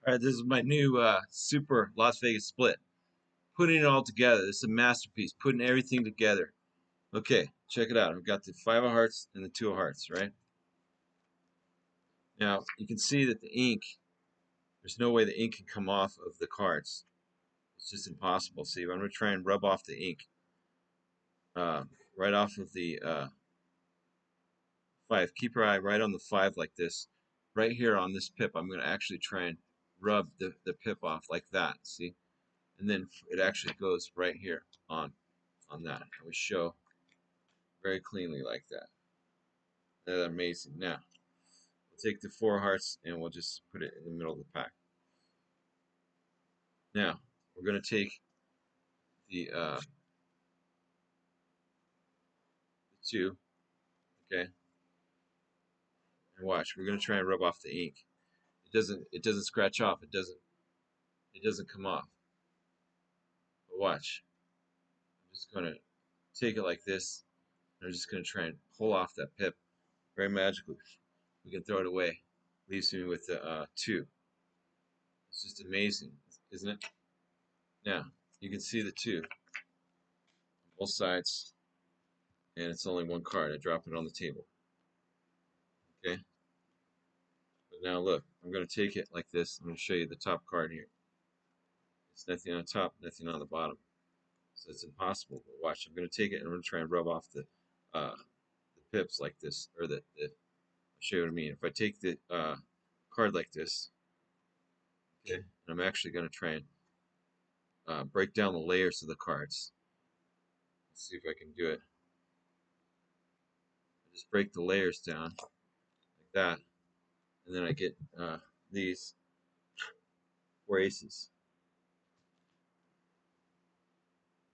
All right, this is my new Super Las Vegas split. Putting it all together. This is a masterpiece. Putting everything together. Okay, check it out. I've got the 5 of hearts and the 2 of hearts, right? Now, you can see that the ink, there's no way the ink can come off of the cards. It's just impossible. See, I'm going to try and rub off the ink uh, right off of the 5. Keep your eye right on the 5 like this. Right here on this pip, I'm going to actually try and rub the pip off like that, see? And then it actually goes right here on that. And we show very cleanly like that. That's amazing. Now, we'll take the 4 hearts and we'll just put it in the middle of the pack. Now, we're going to take the 2, okay? And watch, we're going to try and rub off the ink. It doesn't scratch off. It doesn't come off. But watch. I'm just going to take it like this. And I'm just going to try and pull off that pip very magically. We can throw it away. Leaves me with the 2. It's just amazing, isn't it? Now, you can see the 2 on both sides, and it's only 1 card. I drop it on the table. Okay? But now look, I'm going to take it like this. I'm going to show you the top card here. It's nothing on the top, nothing on the bottom. So it's impossible. But watch, I'm going to take it and I'm going to try and rub off the pips like this, or I'll show you what I mean. If I take the card like this, okay, and I'm actually going to try and break down the layers of the cards. Let's see if I can do it. I just break the layers down like that, and then I get these 4 aces.